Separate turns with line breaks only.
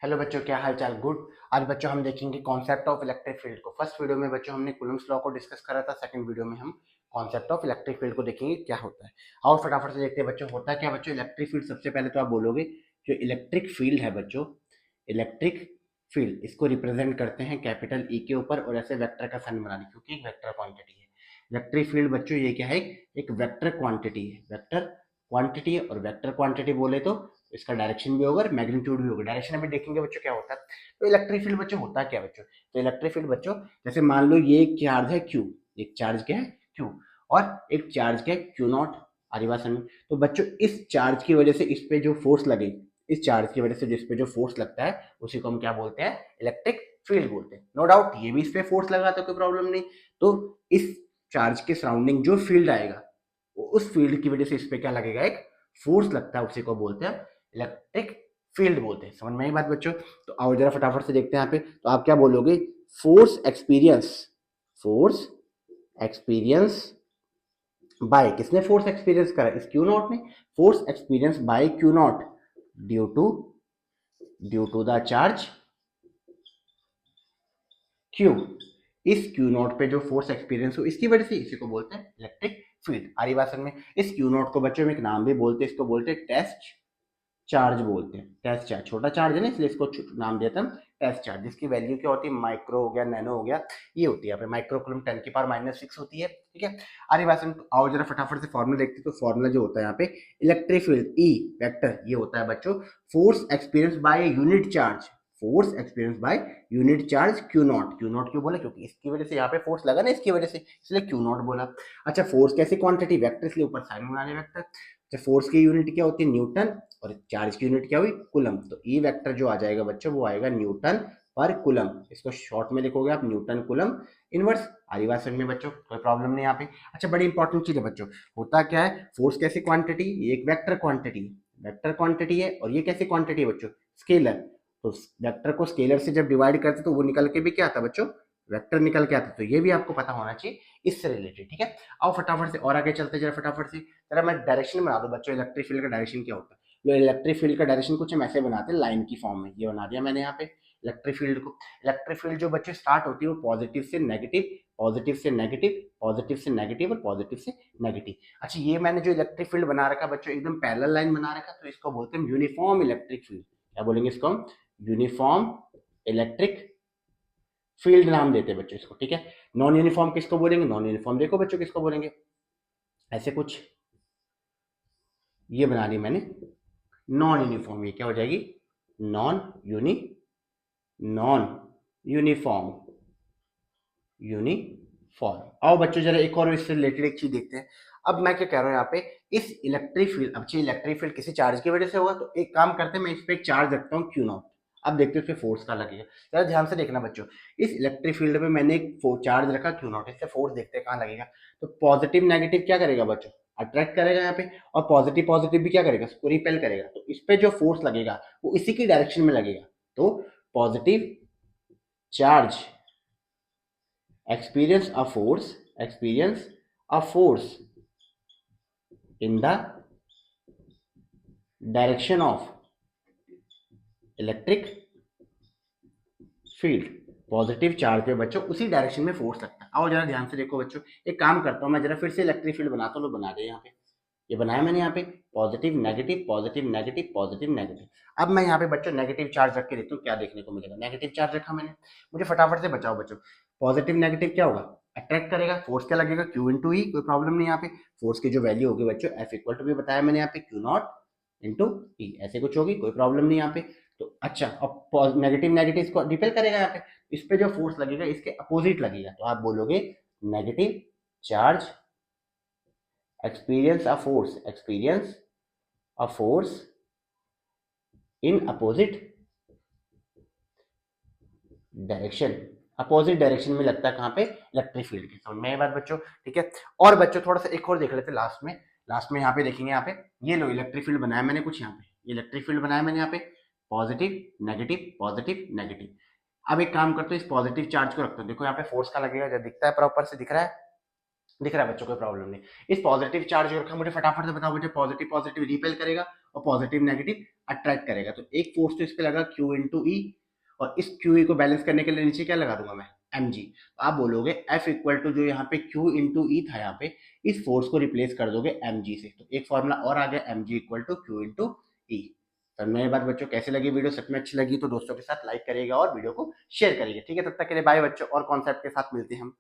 Hello बच्चों, क्या हाल चाल। गुड। आज बच्चों हम देखेंगे कॉन्सेप्ट ऑफ इलेक्ट्रिक फील्ड को। फर्स्ट वीडियो में बच्चों हमने कूलम्ब्स लॉ को डिस्कस करा था। सेकंड वीडियो में हम कॉन्सेप्ट ऑफ इलेक्ट्रिक फील्ड को देखेंगे क्या होता है। और फटाफट से देखते हैं बच्चों होता क्या बच्चों इलेक्ट्रिक फील्ड। सबसे पहले तो आप बोलोगे जो इलेक्ट्रिक फील्ड है बच्चों, इलेक्ट्रिक फील्ड इसको रिप्रेजेंट करते हैं कैपिटल ई के ऊपर और ऐसे वेक्टर का साइन बना दें क्योंकि एक वेक्टर क्वांटिटी है। इलेक्ट्रिक फील्ड बच्चों ये क्या है, एक वेक्टर क्वांटिटी है। वेक्टर क्वांटिटी है और वेक्टर क्वांटिटी बोले तो इसका डायरेक्शन भी होगा और मैग्नीट्यूड भी होगा। डायरेक्शन अभी देखेंगे बच्चों क्या होता है। तो इलेक्ट्रिक फील्ड बच्चों होता क्या बच्चों, तो इलेक्ट्रिक फील्ड बच्चों जैसे मान लो ये एक चार्ज है क्यू, एक चार्ज क्या है क्यू और एक चार्ज क्या है क्यू नॉट आदिवासन में। तो बच्चों इस चार्ज की वजह से इस पे जो फोर्स लगे, इस चार्ज की वजह से जिस पे जो फोर्स लगता है उसी को हम क्या बोलते हैं, इलेक्ट्रिक फील्ड बोलते हैं। नो डाउट ये भी इस पे फोर्स लगा तो कोई प्रॉब्लम नहीं। तो इस चार्ज के सराउंडिंग जो फील्ड आएगा उस फील्ड की वजह से इस पे क्या लगेगा, एक फोर्स लगता है, उसी को बोलते हैं इलेक्ट्रिक फील्ड बोलते हैं। समझ में आई बात बच्चों। तो आओ जरा फटाफट से देखते हैं यहाँ पे। तो आप क्या बोलोगे, force experience, force experience by, किसने फोर्स एक्सपीरियंस करा, इस क्यू नॉट ने। Force experience by q naught due to the charge q. इस क्यू नॉट पे जो फोर्स एक्सपीरियंस हो इसकी वजह से इसी को बोलते हैं इलेक्ट्रिक फील्ड। आरी भाषण में इस क्यू नॉट को बच्चों में एक नाम भी बोलते हैं, इसको बोलते हैं टेस्ट चार्ज बोलते हैं। टेस्ट चार्ज छोटा चार्ज है ना, इसलिए इसको नाम देते हैं हम टेस्ट चार्ज, जिसकी वैल्यू क्या होती है, माइक्रो हो गया, नैनो हो गया, ये होती है यहाँ पे माइक्रो कूलम 10⁻⁻�6 होती है। ठीक है। आगे बात आओ जरा फटाफट से फॉर्मूला देखते हैं। तो फॉर्मूला जो होता है यहाँ पे इलेक्ट्रिक फील्ड ई वेक्टर, ये होता है बच्चों force experience by unit charge, force experience by unit charge Q not. Q not क्यों बोला, क्योंकि इसकी वजह से यहाँ पे फोर्स लगा ना, इसकी वजह से, इसलिए क्यू नॉट बोला। अच्छा फोर्स कैसी क्वांटिटी, वेक्टर, इसलिए ऊपर साइन बना रहे वेक्टर। अच्छा फोर्स की यूनिट क्या होती है, न्यूटन, और चार्ज की यूनिट क्या हुई, कुलम। तो ई वेक्टर जो आ जाएगा बच्चों वो आएगा न्यूटन पर कुलम। इसको शॉर्ट में लिखोगे आप न्यूटन कुलम इनवर्स। आरी बात समझ में बच्चों, कोई प्रॉब्लम नहीं यहाँ पे। अच्छा बड़ी इंपॉर्टेंट चीज है बच्चों, होता क्या है, फोर्स कैसी क्वांटिटी, ये एक वेक्टर क्वांटिटी है, वेक्टर क्वांटिटी है। और ये कैसी क्वांटिटी है बच्चों, स्केलर। तो वेक्टर को स्केलर से जब डिवाइड करते तो वो निकल के भी क्या आता बच्चों, वेक्टर निकल के आता। तो ये भी आपको पता होना चाहिए इससे रिलेटेड। ठीक है। आओ फटाफट से और आगे चलते जरा फटाफट से। जरा मैं डायरेक्शन बना दूं बच्चों, इलेक्ट्रिक फील्ड का डायरेक्शन क्या होता है। जो इलेक्ट्रिक फील्ड का डायरेक्शन कुछ हम ऐसे बनाते हैं लाइन की फॉर्म में, ये बना दिया मैंने यहाँ पे इलेक्ट्रिक फील्ड को। इलेक्ट्रिक फील्ड जो बच्चे स्टार्ट होती है वो पॉजिटिव से नेगेटिव, पॉजिटिव से नेगेटिव, पॉजिटिव से नेगेटिव और पॉजिटिव से नेगेटिव। अच्छा ये मैंने जो इलेक्ट्रिक फील्ड बना रखा बच्चों एकदम पैरेलल लाइन बना रखा, तो इसको बोलते हैं यूनिफॉर्म इलेक्ट्रिक फील्ड। क्या बोलेंगे इसको हम, यूनिफॉर्म इलेक्ट्रिक फील्ड नाम देते हैं बच्चों इसको। ठीक है। नॉन यूनिफॉर्म किसको बोलेंगे, नॉन यूनिफॉर्म देखो बच्चों किसको बोलेंगे, ऐसे कुछ ये बना दी मैंने नॉन यूनिफॉर्म। ये क्या हो जाएगी, non uni, non uniform, uniform. आओ बच्चों जरा एक और इससे रिलेटेड एक चीज देखते हैं। अब मैं क्या कह रहा हूँ यहाँ पे, इस इलेक्ट्रिक फील्ड, अब चाहिए इलेक्ट्रिक फील्ड किसी चार्ज की वजह से होगा, तो एक काम करते हैं मैं इस पे एक चार्ज रखता हूँ क्यू नॉट। अब देखते हैं उसपे फोर्स का लगेगा। जरा ध्यान से देखना बच्चों, इस इलेक्ट्रिक फील्ड पे मैंने एक चार्ज रखा क्यू नॉट, इससे फोर्स देखते हैं कहाँ लगेगा। तो पॉजिटिव नेगेटिव क्या करेगा बच्चों, अट्रैक्ट करेगा यहाँ पे, और पॉजिटिव पॉजिटिव भी क्या करेगा, उसको रिपेल करेगा। तो इस पे जो फोर्स लगेगा वो इसी की डायरेक्शन में लगेगा। तो positive charge experience a force, experience a force in the direction of electric field। Positive charge पे बच्चों उसी डायरेक्शन में फोर्स लगता है। आओ जरा ध्यान से देखो बच्चों, एक काम करता हूँ मैं जरा फिर से इलेक्ट्रिक फील्ड बनाता हूँ, बना दे यहाँ पे, ये बनाया मैंने यहाँ पे positive negative positive negative positive negative. अब मैं यहाँ पे बच्चों नेगेटिव चार्ज रख के देखता हूँ क्या देखने को मिलेगा। नेगेटिव चार्ज रखा मैंने, मुझे फटाफट से बचाओ बच्चों। पॉजिटिव नेगेटिव क्या होगा, अट्रैक्ट करेगा, फोर्स क्या लगेगा, क्यू इंटू ई, कोई प्रॉब्लम नहीं यहाँ पे। फोर्स की जो वैल्यू होगी बच्चों एफ इक्वल टू भी बताया मैंने यहाँ पे क्यू नॉट इंटू ई, ऐसे कुछ होगी, कोई प्रॉब्लम नहीं यहाँ पे। तो अच्छा अब नेगेटिव नेगेटिव इसको रिपेल करेगा यहाँ पे, इस पे जो फोर्स लगेगा इसके अपोजिट लगेगा। तो आप बोलोगे negative charge experience a force, experience a force in opposite direction. Opposite direction में लगता है कहाँ पे, इलेक्ट्रिक फील्ड के। समझ में ये बात बच्चों। ठीक है। और बच्चों थोड़ा सा एक और देख लेते लास्ट में। लास्ट में यहाँ पे देखेंगे, यहाँ पे ये लो इलेक्ट्रिक फील्ड बनाया मैंने कुछ यहाँ पे, ये इलेक्ट्रिक फील्ड बनाया मैंने यहाँ पे पॉजिटिव नेगेटिव नेगेटिव। अब एक काम करते हो, इस पॉजिटिव चार्ज को रखते हो, देखो यहाँ पे फोर्स का लगेगा, जब दिखता है प्रॉपर से दिख रहा है, दिख रहा है बच्चों, कोई प्रॉब्लम नहीं। इस पॉजिटिव चार्ज को रखा, मुझे फटाफट से बताओ बच्चों, पॉजिटिव पॉजिटिव रिपेल करेगा और पॉजिटिव नेगेटिव अट्रैक्ट करेगा। तो एक फोर्स तो इस पे लगा Q इंटू ई, और इस क्यू ई को बैलेंस करने के लिए नीचे क्या लगा दूंगा मैं, एम जी। तो आप बोलोगे एफ इक्वल टू जो यहाँ पे क्यू इंटू ई था यहाँ पे, इस फोर्स को रिप्लेस कर दोगे एम जी से, तो एक फॉर्मूला और आ गया M G equal to Q into E. तो मेरी बात बच्चों कैसे लगी वीडियो, सच में अच्छी लगी तो दोस्तों के साथ लाइक करिएगा और वीडियो को शेयर करिएगा। ठीक है, तब तक के लिए बाय बच्चों, और कॉन्सेप्ट के साथ मिलते हैं हम।